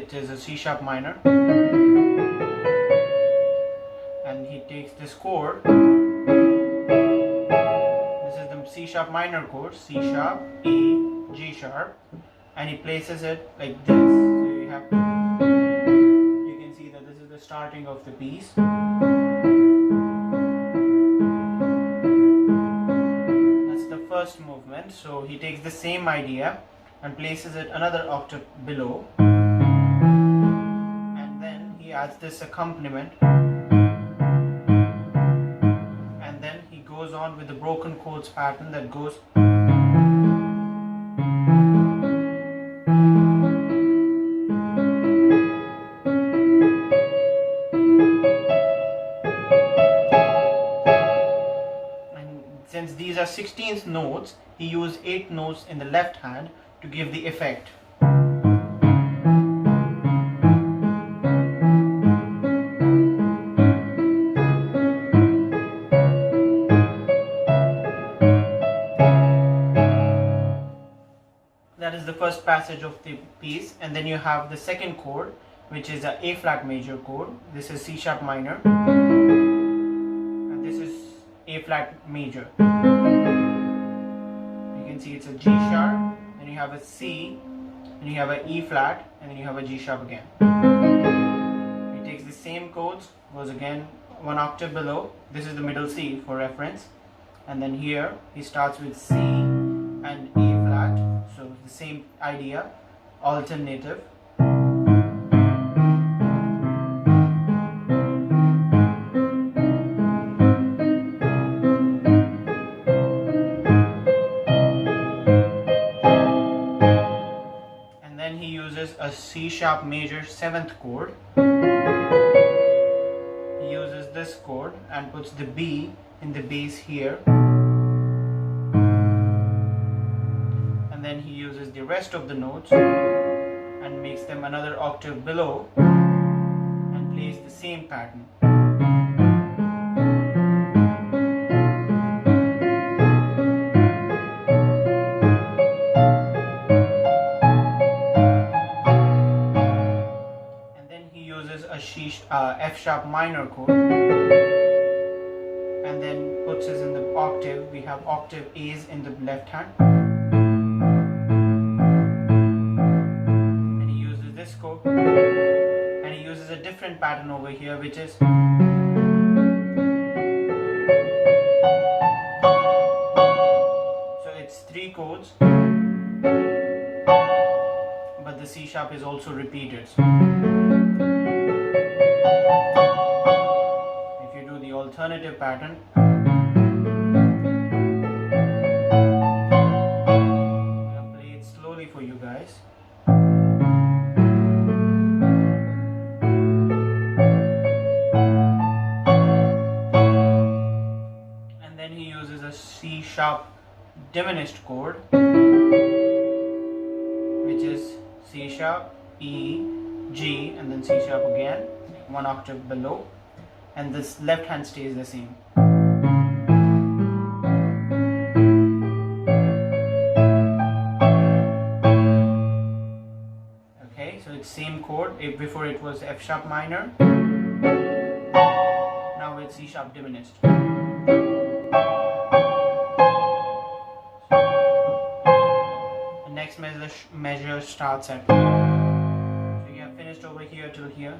it is a C sharp minor, and he takes this chord. This is the C sharp minor chord, C sharp, E, G sharp, and he places it like this. So you can see that this is the starting of the piece. That's the first movement. So he takes the same idea and places it another octave below, and then he adds this accompaniment, and then he goes on with the broken chords pattern that goes. And since these are 16th notes, he used 8 notes in the left hand to give the effect. That is the first passage of the piece, and then you have the second chord, which is a A flat major chord. This is C sharp minor, and this is A flat major. You can see it's a G sharp, then you have a C, then you have an E flat, and then you have a G sharp again. He takes the same chords, goes again one octave below. This is the middle C for reference, and then here he starts with C and A flat. So the same idea, alternative. And then he uses a C sharp major 7th chord. He uses this chord and puts the B in the bass here. And then he uses the rest of the notes and makes them another octave below and plays the same pattern. And then he uses a F sharp minor chord and then puts it in the octave. We have octave A's in the left hand. And he uses a different pattern over here, which is so it's 3 chords, but the C sharp is also repeated. So if you do the alternative pattern, I'll play it slowly for you guys. C sharp diminished chord, which is C sharp, E, G, and then C sharp again, one octave below, and this left hand stays the same. Okay, so it's same chord. Before it was F sharp minor, now it's C sharp diminished. Next measure starts at. So you have finished over here till here.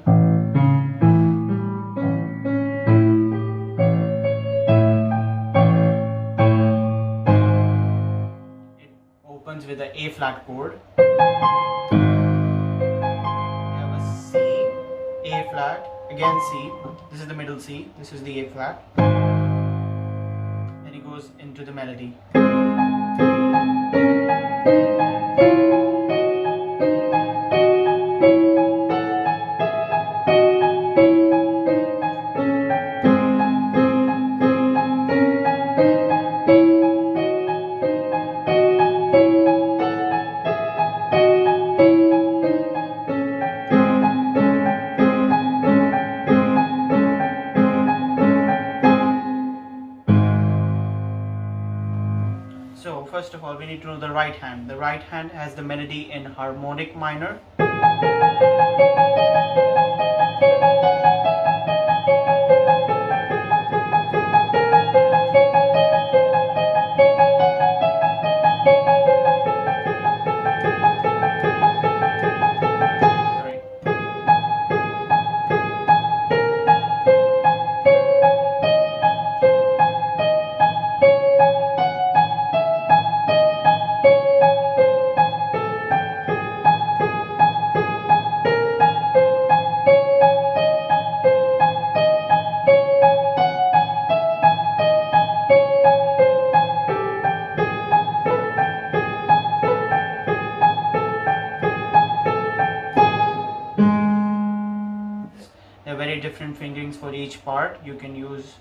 It opens with an A flat chord. You have a C, A flat, again C. This is the middle C. This is the A flat. Then he goes into the melody. So first of all, we need to know the right hand. The right hand has the melody in harmonic minor. There are very different fingerings for each part. You can use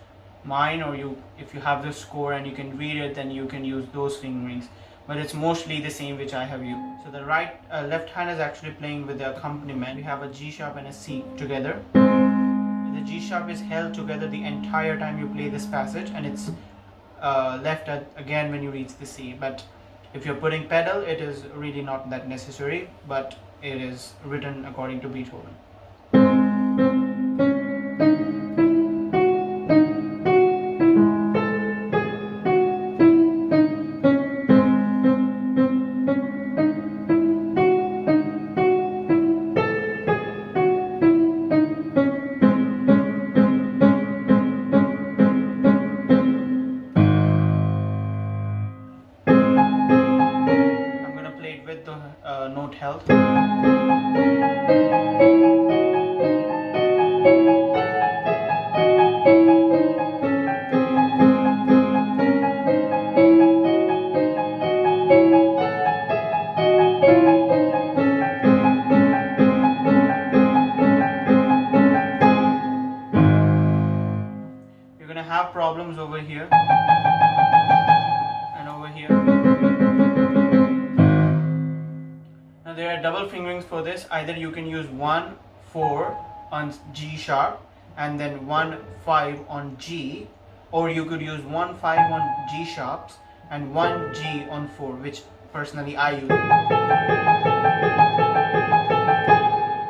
mine, or if you have the score and you can read it, then you can use those fingerings, but it's mostly the same which I have used. So the left hand is actually playing with the accompaniment. We have a G sharp and a C together. The G sharp is held together the entire time you play this passage, and it's left again when you reach the C. But if you're putting pedal, it is really not that necessary, but it is written according to Beethoven. With the note held. You're gonna have problems over here and over here. Now there are double fingerings for this. Either you can use 1-4 on G sharp and then 1-5 on G, or you could use 1-5 on G sharps and 1 G on 4, which personally I use.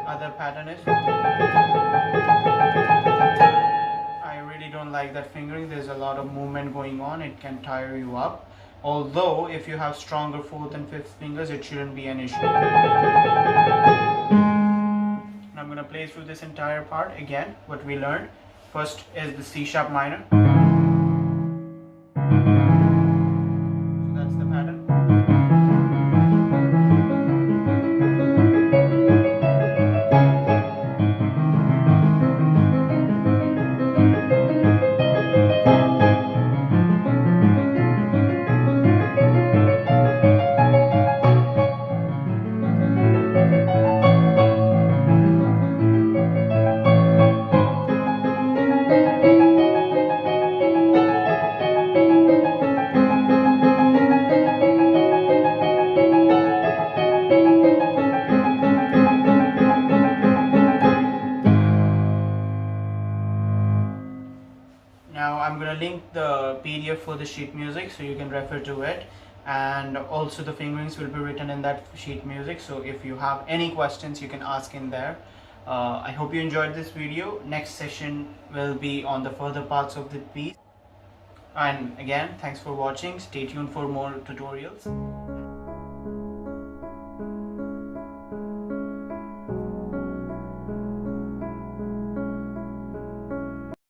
Other pattern is, I really don't like that fingering. There's a lot of movement going on. It can tire you up. Although if you have stronger 4th and 5th fingers, it shouldn't be an issue. Now I'm going to play through this entire part again, what we learned. First is the C sharp minor. So that's the pattern. Now I'm going to link the PDF for the sheet music so you can refer to it, and also the fingerings will be written in that sheet music, so if you have any questions you can ask in there. I hope you enjoyed this video. Next session will be on the further parts of the piece. And again, thanks for watching. Stay tuned for more tutorials.